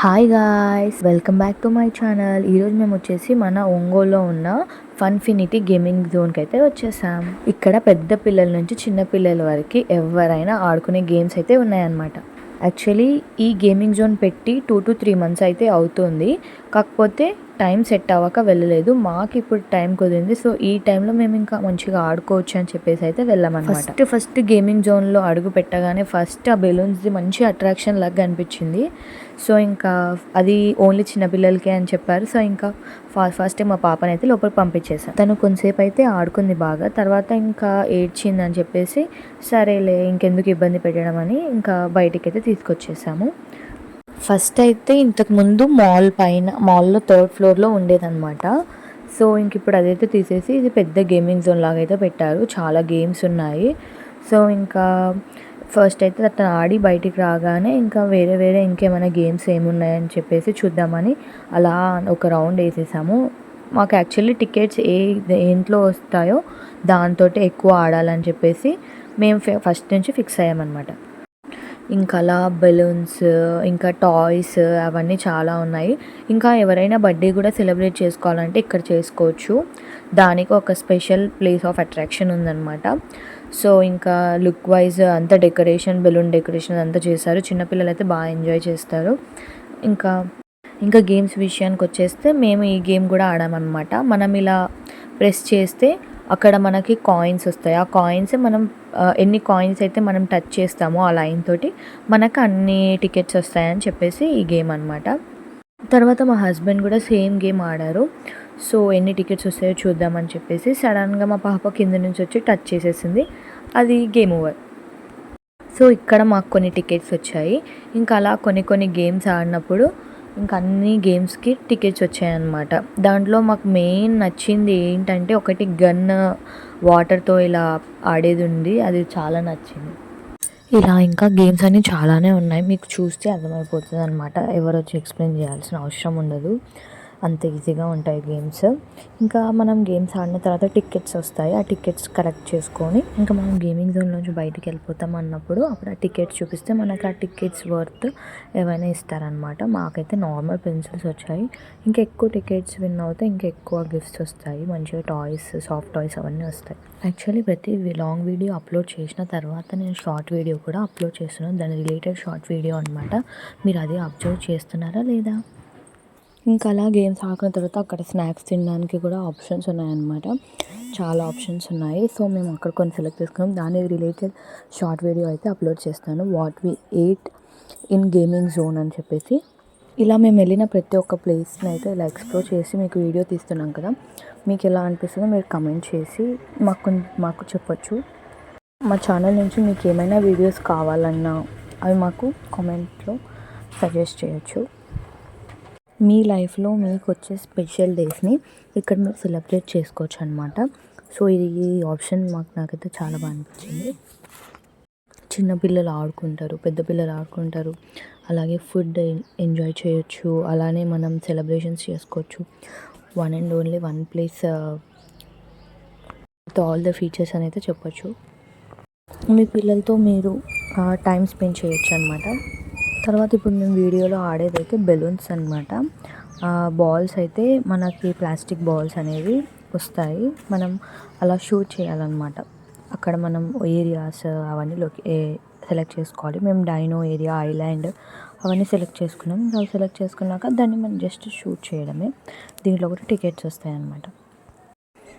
Hi guys, welcome back to my channel. ఈరోజు మేము వచ్చేసి మన ఒంగోలులో ఉన్న ఫన్ఫినిటీ గేమింగ్ జోన్కి అయితే వచ్చేసాం. ఇక్కడ పెద్ద పిల్లల నుంచి చిన్న పిల్లల వరకు ఎవరైనా ఆడుకునే గేమ్స్ అయితే ఉన్నాయన్నమాట. యాక్చువల్లీ ఈ గేమింగ్ జోన్ పెట్టి 2 to 3 months అయితే అవుతుంది. కాకపోతే టైం సెట్ అవ్వక వెళ్ళలేదు. మాకు ఇప్పుడు టైం కుదిరింది. సో ఈ టైంలో మేము ఇంకా మంచిగా ఆడుకోవచ్చు అని చెప్పేసి అయితే వెళ్ళామన్నమాట. ఫస్ట్ గేమింగ్ జోన్లో అడుగు పెట్టగానే ఫస్ట్ ఆ బెలూన్స్ది మంచి అట్రాక్షన్ లాగా అనిపించింది. సో ఇంకా అది ఓన్లీ చిన్నపిల్లలకే అని చెప్పారు. సో ఇంకా ఫస్ట్ మా పాపని అయితే లోపలికి పంపించేసాను. తను కొంతసేపు అయితే ఆడుకుంది బాగా. తర్వాత ఇంకా ఏడ్చింది అని చెప్పేసి సరేలే ఇంకెందుకు ఇబ్బంది పెట్టడం అని ఇంకా బయటికి అయితే తీసుకొచ్చేసాము. ఫస్ట్ అయితే ఇంతకుముందు మాల్లో 3rd floorలో ఉండేదన్నమాట. సో ఇంక ఇప్పుడు అదైతే తీసేసి ఇది పెద్ద గేమింగ్ జోన్ లాగా అయితే పెట్టారు. చాలా గేమ్స్ ఉన్నాయి. సో ఇంకా ఫస్ట్ అయితే అతను ఆడి బయటికి రాగానే ఇంకా వేరే ఇంకేమైనా గేమ్స్ ఏమున్నాయని చెప్పేసి చూద్దామని అలా ఒక రౌండ్ వేసేసాము. మాకు యాక్చువల్లీ టికెట్స్ దేంట్లో వస్తాయో దాంతో ఎక్కువ ఆడాలని చెప్పేసి మేము ఫస్ట్ నుంచి ఫిక్స్ అయ్యామన్నమాట. ఇంకా అలా బెలూన్స్ ఇంకా టాయ్స్ అవన్నీ చాలా ఉన్నాయి. ఇంకా ఎవరైనా బర్త్డే కూడా సెలబ్రేట్ చేసుకోవాలంటే ఇక్కడ చేసుకోవచ్చు. దానికి ఒక స్పెషల్ ప్లేస్ ఆఫ్ అట్రాక్షన్ ఉందన్నమాట. సో ఇంకా లుక్ వైజ్ అంతా డెకరేషన్, బెలూన్ డెకరేషన్ అంతా చేశారు. చిన్నపిల్లలు అయితే బాగా ఎంజాయ్ చేస్తారు. ఇంకా గేమ్స్ విషయానికి వచ్చేస్తే మేము ఈ గేమ్ కూడా ఆడామన్నమాట. మనం ఇలా ప్రెస్ చేస్తే అక్కడ మనకి కాయిన్స్ వస్తాయి. ఆ కాయిన్స్ మనం ఎన్ని కాయిన్స్ అయితే మనం టచ్ చేస్తామో ఆ లైన్ తోటి మనకు అన్ని టికెట్స్ వస్తాయని చెప్పేసి ఈ గేమ్ అనమాట. తర్వాత మా హస్బెండ్ కూడా సేమ్ గేమ్ ఆడారు. సో ఎన్ని టికెట్స్ వస్తాయో చూద్దామని చెప్పేసి సడన్గా మా పాప కింద నుంచి వచ్చి టచ్ చేసేసింది. అది గేమ్ ఓవర్. సో ఇక్కడ మాకు కొన్ని టికెట్స్ వచ్చాయి. ఇంకా అలా కొన్ని గేమ్స్ ఆడినప్పుడు ఇంకా అన్ని గేమ్స్కి టికెట్స్ వచ్చాయన్నమాట. దాంట్లో మాకు మెయిన్ నచ్చింది ఏంటంటే ఒకటి గన్ వాటర్తో ఇలా ఆడేది ఉంది. అది చాలా నచ్చింది. ఇలా ఇంకా గేమ్స్ అన్నీ చాలానే ఉన్నాయి. మీకు చూస్తే అర్థమైపోతుంది అనమాట. ఎవరు వచ్చి ఎక్స్ప్లెయిన్ చేయాల్సిన అవసరం ఉండదు. అంత ఈజీగా ఉంటాయి గేమ్స్. ఇంకా మనం గేమ్స్ ఆడిన తర్వాత టికెట్స్ వస్తాయి. ఆ టికెట్స్ కలెక్ట్ చేసుకొని ఇంకా మనం గేమింగ్ జోన్ నుంచి బయటికి వెళ్ళిపోతాం అన్నప్పుడు అప్పుడు ఆ టికెట్స్ చూపిస్తే మనకు ఆ టికెట్స్ వర్త్ ఏమైనా ఇస్తారనమాట. మాకైతే నార్మల్ పెన్సిల్స్ వచ్చాయి. ఇంకా ఎక్కువ టికెట్స్ విన్ అవుతే ఇంకా ఎక్కువ గిఫ్ట్స్ వస్తాయి. మంచిగా టాయ్స్, సాఫ్ట్ టాయ్స్ అవన్నీ వస్తాయి. యాక్చువల్లీ ప్రతి లాంగ్ వీడియో అప్లోడ్ చేసిన తర్వాత నేను షార్ట్ వీడియో కూడా అప్లోడ్ చేస్తున్నాను. దాని రిలేటెడ్ షార్ట్ వీడియో అనమాట. మీరు అదే అబ్జర్వ్ చేస్తున్నారా లేదా? ఇంకా అలా గేమ్స్ ఆడుకున్న తర్వాత అక్కడ స్నాక్స్ తినడానికి కూడా ఆప్షన్స్ ఉన్నాయన్నమాట. చాలా ఆప్షన్స్ ఉన్నాయి. సో మేము అక్కడ కొన్ని సెలెక్ట్ చేసుకున్నాం. దాని రిలేటెడ్ షార్ట్ వీడియో అయితే అప్లోడ్ చేస్తాను. What we eight in gaming zone అని చెప్పేసి. ఇలా మేము వెళ్ళిన ప్రతి ఒక్క ప్లేస్ని అయితే ఇలా ఎక్స్ప్లోర్ చేసి మీకు వీడియో తీస్తున్నాం కదా. మీకు ఎలా అనిపిస్తుందో మీరు కమెంట్ చేసి మాకు చెప్పొచ్చు. మా ఛానల్ నుంచి మీకు ఏమైనా వీడియోస్ కావాలన్నా అవి మాకు కామెంట్లో సజెస్ట్ చేయొచ్చు. మీ లైఫ్లో మీకు వచ్చే స్పెషల్ డేస్ని ఇక్కడ మీరు సెలబ్రేట్ చేసుకోవచ్చు అనమాట. సో ఈ ఆప్షన్ నాకైతే చాలా బాగా అనిపించింది. చిన్నపిల్లలు ఆడుకుంటారు, పెద్ద పిల్లలు ఆడుకుంటారు. అలాగే ఫుడ్ ఎంజాయ్ చేయొచ్చు. అలానే మనం సెలబ్రేషన్స్ చేసుకోవచ్చు. One and only one place with all the features అని అయితే చెప్పొచ్చు. మీ పిల్లలతో మీరు టైం స్పెండ్ చేయొచ్చు అనమాట. తర్వాత ఇప్పుడు మేము వీడియోలో ఆడేదైతే బెలూన్స్ అనమాట. బాల్స్ అయితే మనకి ప్లాస్టిక్ బాల్స్ అనేవి వస్తాయి. మనం అలా షూట్ చేయాలన్నమాట. అక్కడ మనం ఏరియాస్ అవన్నీ సెలెక్ట్ చేసుకోవాలి. మేము డైనో ఏరియా, ఐలాండ్ అవన్నీ సెలెక్ట్ చేసుకున్నాం. అవి సెలెక్ట్ చేసుకున్నాక దాన్ని మనం జస్ట్ షూట్ చేయడమే. దీంట్లో కూడా టికెట్స్ వస్తాయి అన్నమాట.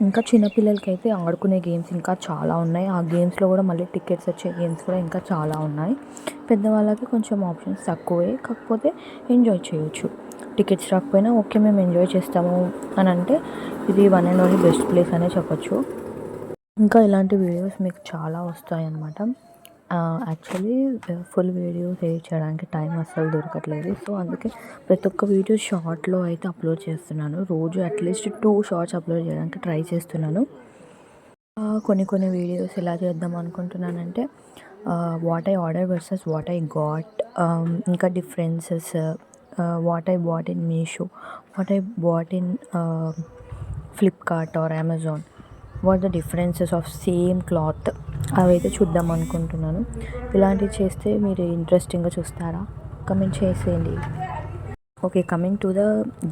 ఇంకా చిన్నపిల్లలకి అయితే ఆడుకునే గేమ్స్ ఇంకా చాలా ఉన్నాయి. ఆ గేమ్స్లో కూడా మళ్ళీ టికెట్స్ వచ్చే గేమ్స్ కూడా ఇంకా చాలా ఉన్నాయి. పెద్దవాళ్ళకి కొంచెం ఆప్షన్స్ తక్కువే, కాకపోతే ఎంజాయ్ చేయొచ్చు. టికెట్స్ రాకపోయినా ఓకే మేము ఎంజాయ్ చేస్తాము అని అంటే ఇది one and only best place అనే చెప్పొచ్చు. ఇంకా ఇలాంటి వీడియోస్ మీకు చాలా వస్తాయి అన్నమాట. యాక్చువల్లీ ఫుల్ వీడియోస్ ఎడిట్ చేయడానికి టైం అస్సలు దొరకట్లేదు. సో అందుకే ప్రతి ఒక్క వీడియో షార్ట్లో అయితే అప్లోడ్ చేస్తున్నాను. రోజు అట్లీస్ట్ 2 షార్ట్స్ అప్లోడ్ చేయడానికి ట్రై చేస్తున్నాను. కొన్ని వీడియోస్ ఎలా చేద్దాం అనుకుంటున్నానంటే what I order versus what I got, ఇంకా differences, what I bought in Meesho, what I bought in Flipkart or Amazon, what the differences of same cloth అవైతే చూద్దాం అనుకుంటున్నాను. ఇలాంటివి చేస్తే మీరు ఇంట్రెస్టింగ్గా చూస్తారా? కమెంట్ చేసేయండి. Okay, coming to the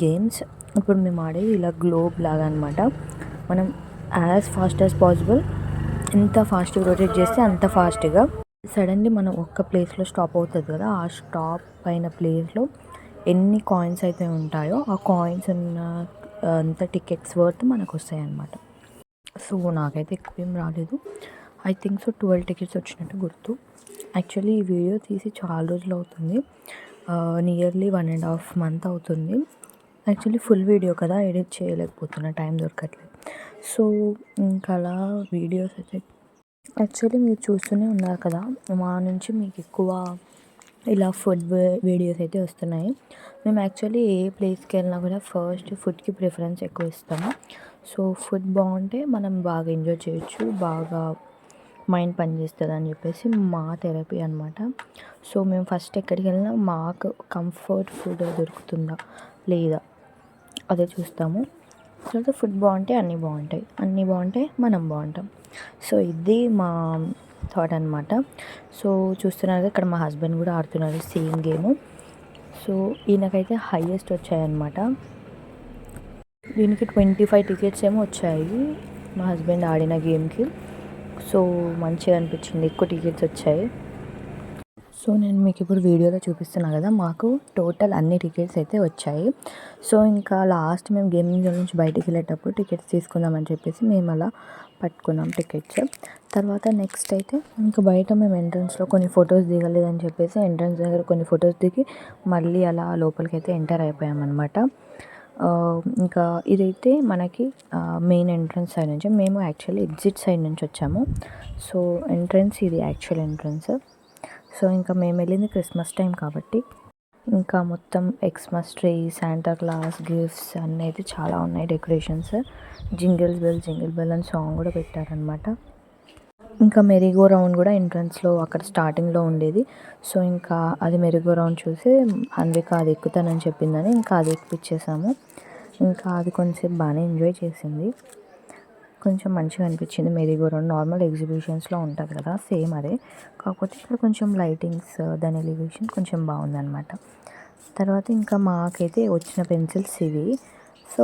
games. ఇప్పుడు మేము ఆడేది ఇలా గ్లోబ్ లాగా అనమాట. మనం యాజ్ ఫాస్ట్ యాజ్ పాసిబుల్ ఎంత ఫాస్ట్గా రొటేట్ చేస్తే అంత ఫాస్ట్గా సడన్లీ మనం ఒక్క ప్లేస్లో స్టాప్ అవుతుంది కదా, ఆ స్టాప్ అయిన ప్లేస్లో ఎన్ని కాయిన్స్ అయితే ఉంటాయో ఆ కాయిన్స్ ఉన్న అంత టికెట్స్ వర్త్ మనకు వస్తాయి అన్నమాట. సో నాకైతే ఎక్కువ ఏం రాలేదు. ఐ థింక్ సో 12 టికెట్స్ వచ్చినట్టు గుర్తు. యాక్చువల్లీ ఈ వీడియో తీసి చాలా రోజులు అవుతుంది, నియర్లీ 1.5 month అవుతుంది. యాక్చువల్లీ ఫుల్ వీడియో కదా, ఎడిట్ చేయలేకపోతున్నా, టైం దొరకట్లేదు. సో ఇంకా అలా వీడియోస్ అయితే యాక్చువల్లీ మీరు చూస్తూనే ఉన్నారు కదా, మా నుంచి మీకు ఎక్కువ ఇలా ఫుడ్ వీడియోస్ అయితే వస్తున్నాయి. మేము యాక్చువల్లీ ఏ ప్లేస్కి వెళ్ళినా కూడా ఫస్ట్ ఫుడ్కి ప్రిఫరెన్స్ ఎక్కువ ఇస్తాము. సో ఫుడ్ బాగుంటే మనం బాగా ఎంజాయ్ చేయొచ్చు, బాగా మైండ్ పనిచేస్తుంది అని చెప్పేసి మా థెరపీ అనమాట. సో మేము ఫస్ట్ ఎక్కడికి వెళ్ళినా మాకు కంఫర్ట్ ఫుడ్ దొరుకుతుందా లేదా అదే చూస్తాము. తర్వాత ఫుడ్ బాగుంటే అన్నీ బాగుంటాయి, అన్నీ బాగుంటే మనం బాగుంటాం. సో ఇది మా థాట్ అనమాట. సో చూస్తున్నారు ఇక్కడ మా హస్బెండ్ కూడా ఆడుతున్నారు సేమ్ గేమ్. సో ఈయనకైతే హైయెస్ట్ వచ్చాయన్నమాట. దీనికి 25 టికెట్స్ ఏమో వచ్చాయి మా హస్బెండ్ ఆడిన గేమ్కి. సో మంచిగా అనిపించింది, ఎక్కువ టికెట్స్ వచ్చాయి. సో నేను మీకు ఇప్పుడు వీడియోలో చూపిస్తున్నా కదా, మాకు టోటల్ అన్ని టికెట్స్ అయితే వచ్చాయి. సో ఇంకా లాస్ట్ మేము గేమింగ్ జోన్ నుంచి బయటికి వెళ్ళేటప్పుడు టికెట్స్ తీసుకుందామని చెప్పేసి మేము అలా పట్టుకున్నాం టికెట్స్. తర్వాత నెక్స్ట్ అయితే ఇంకా బయట మేము ఎంట్రన్స్లో కొన్ని ఫొటోస్ దిగలేదని చెప్పేసి ఎంట్రన్స్ దగ్గర కొన్ని ఫొటోస్ దిగి మళ్ళీ అలా లోపలికి అయితే ఎంటర్ అయిపోయామన్నమాట. ఇంకా ఇదైతే మనకి మెయిన్ ఎంట్రన్స్ సైడ్ నుంచి, మేము యాక్చువల్లీ ఎగ్జిట్ సైడ్ నుంచి వచ్చాము. సో ఎంట్రన్స్ ఇది యాక్చువల్ ఎంట్రన్స్. సో ఇంకా మేము వెళ్ళింది క్రిస్మస్ టైం కాబట్టి ఇంకా మొత్తం Xmas tree, Santa Claus gifts అన్నీ అయితే చాలా ఉన్నాయి, డెకరేషన్స్, జింగిల్ బెల్ అని సాంగ్ కూడా పెట్టారనమాట. ఇంకా మెరీగో రౌండ్ కూడా ఎంట్రన్స్లో అక్కడ స్టార్టింగ్లో ఉండేది. సో ఇంకా అది మెరీగో రౌండ్ చూసి అన్విక అది ఎక్కుతానని చెప్పిందని ఇంకా అది ఎక్కిపించేసాము. ఇంకా అది కొంచెం బాగానే ఎంజాయ్ చేసింది, కొంచెం మంచిగా అనిపించింది. మెరీగో రౌండ్ నార్మల్ ఎగ్జిబిషన్స్లో ఉంటుంది కదా, సేమ్ అదే, కాకపోతే ఇక్కడ కొంచెం లైటింగ్స్ దాని ఎలివేషన్ కొంచెం బాగుందన్నమాట. తర్వాత ఇంకా మాకైతే వచ్చిన పెన్సిల్స్ ఇవి. సో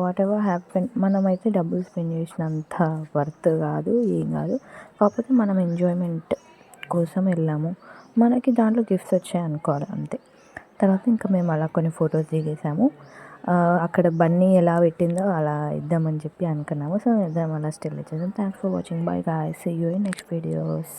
వాట్ ఎవర్ హ్యాపెన్, మనమైతే డబ్బులు స్పెండ్ చేసినంత వర్త్ కాదు, ఏం కాదు, కాకపోతే మనం ఎంజాయ్మెంట్ కోసం వెళ్ళాము, మనకి దాంట్లో గిఫ్ట్స్ వచ్చాయి అనుకోవాలి అంతే. తర్వాత ఇంకా మేము అలా కొన్ని ఫొటోస్ దిగేసాము. అక్కడ బన్నీ ఎలా పెట్టిందో అలా ఇద్దామని చెప్పి అనుకున్నాము. సో ఇద్దాం, అలా స్టిల్ ఇచ్చేసాం. Thanks for watching, bye guys, see you in next videos.